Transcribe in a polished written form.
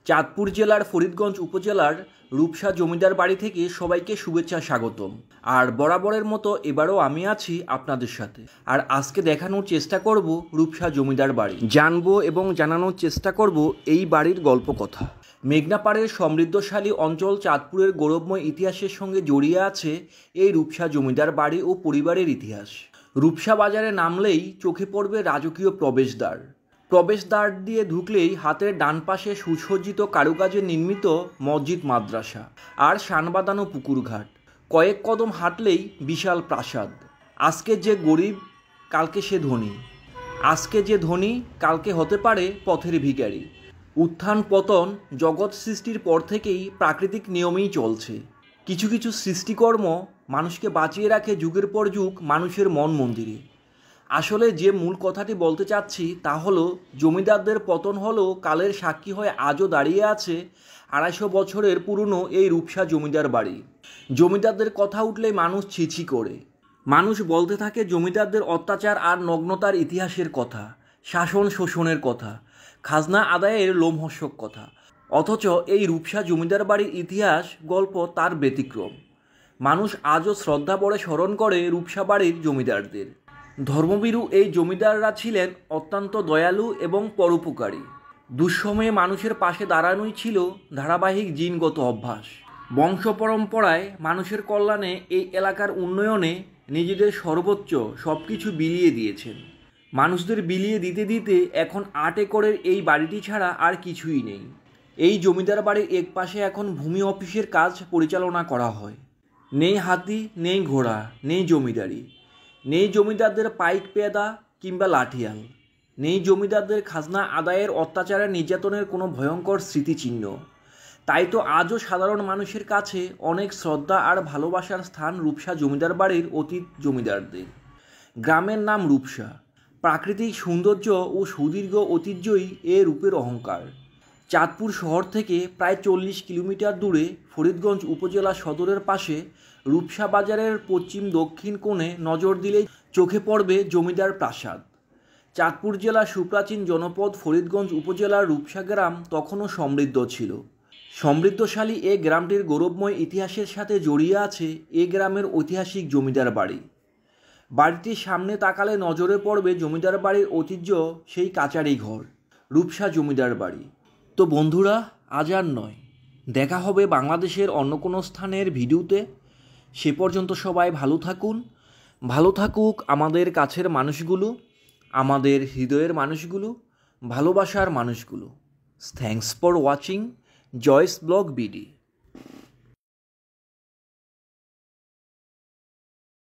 চাঁদপুর জেলার ফরিদগঞ্জ উপজেলার রূপসা জমিদার বাড়ি থেকে সবাইকে শুভেচ্ছা স্বাগতম। আর বরাবরের মতো এবারও আমি আছি আপনাদের সাথে। আর আজকে দেখানোর চেষ্টা করব রূপসা জমিদার বাড়ি, জানবো এবং জানানোর চেষ্টা করব এই বাড়ির গল্প কথা। মেঘনাপাড়ের সমৃদ্ধশালী অঞ্চল চাঁদপুরের গৌরবময় ইতিহাসের সঙ্গে জড়িয়ে আছে এই রূপসা জমিদার বাড়ি ও পরিবারের ইতিহাস। রূপসা বাজারে নামলেই চোখে পড়বে রাজকীয় প্রবেশদ্বার দিয়ে ঢুকলেই হাতের ডান পাশে সুসজ্জিত কারুকাজে নির্মিত মসজিদ মাদ্রাসা আর শানবাঁধানো পুকুরঘাট। কয়েক কদম হাঁটলেই বিশাল প্রাসাদ। আজকে যে গরিব কালকে সে ধনী, আজকে যে ধনী কালকে হতে পারে পথের ভিখারি। উত্থান পতন জগৎ সৃষ্টির পর থেকেই প্রাকৃতিক নিয়মেই চলছে। কিছু কিছু সৃষ্টিকর্ম মানুষকে বাঁচিয়ে রাখে যুগের পর যুগ মানুষের মন মন্দিরে। আসলে যে মূল কথাটি বলতে চাচ্ছি তা হলো, জমিদারদের পতন হলেও কালের সাক্ষী হয়ে আজও দাঁড়িয়ে আছে 250 বছরের পুরনো এই রূপসা জমিদার বাড়ি। জমিদারদের কথা উঠলেই মানুষ ছিছি করে। মানুষ বলতে থাকে জমিদারদের অত্যাচার আর নগ্নতার ইতিহাসের কথা, শাসন শোষণের কথা, খাজনা আদায়ের লোমহর্ষক কথা। অথচ এই রূপসা জমিদার বাড়ির ইতিহাস গল্প তার ব্যতিক্রম। মানুষ আজও শ্রদ্ধা ভরে স্মরণ করে রূপসা বাড়ির জমিদারদের। ধর্মভীরু এই জমিদাররা ছিলেন অত্যন্ত দয়ালু এবং পরোপকারী। দুঃসময়ে মানুষের পাশে দাঁড়ানোই ছিল ধারাবাহিক জিনগত অভ্যাস। বংশ পরম্পরায় মানুষের কল্যাণে এই এলাকার উন্নয়নে নিজেদের সর্বোচ্চ সব কিছু বিলিয়ে দিয়েছেন। মানুষদের বিলিয়ে দিতে দিতে এখন 8 একরের এই বাড়িটি ছাড়া আর কিছুই নেই। এই জমিদার বাড়ির এক পাশে এখন ভূমি অফিসের কাজ পরিচালনা করা হয়। নেই হাতি, নেই ঘোড়া, নেই জমিদারি, নেই জমিদারদের পাইক পেয়াদা কিংবা লাঠিয়াল, নেই জমিদারদের খাজনা আদায়ের অত্যাচারের নির্যাতনের কোনো ভয়ঙ্কর স্মৃতিচিহ্ন। তাই তো আজও সাধারণ মানুষের কাছে অনেক শ্রদ্ধা আর ভালোবাসার স্থান রূপসা জমিদার বাড়ির অতীত জমিদারদের। গ্রামের নাম রূপসা। প্রাকৃতিক সৌন্দর্য ও সুদীর্ঘ ঐতিহ্যই এ রূপের অহংকার। চাঁদপুর শহর থেকে প্রায় 40 কিলোমিটার দূরে ফরিদগঞ্জ উপজেলা সদরের পাশে রূপসা বাজারের পশ্চিম দক্ষিণ কোণে নজর দিলেই চোখে পড়বে জমিদার প্রাসাদ। চাঁদপুর জেলার সুপ্রাচীন জনপদ ফরিদগঞ্জ উপজেলার রূপসা গ্রাম তখনও সমৃদ্ধ ছিল। সমৃদ্ধশালী এ গ্রামটির গৌরবময় ইতিহাসের সাথে জড়িয়ে আছে এ গ্রামের ঐতিহাসিক জমিদার বাড়ি। বাড়িটির সামনে তাকালে নজরে পড়বে জমিদার বাড়ির ঐতিহ্য, সেই কাচারি ঘর, রূপসা জমিদার বাড়ি। তো বন্ধুরা, আজ আর নয়, দেখা হবে বাংলাদেশের অন্য কোনো স্থানের ভিডিওতে। সে পর্যন্ত সবাই ভালো থাকুন। ভালো থাকুক আমাদের কাছের মানুষগুলো, আমাদের হৃদয়ের মানুষগুলো, ভালোবাসার মানুষগুলো। থ্যাঙ্কস ফর ওয়াচিং জয়েস ব্লগ বিডি।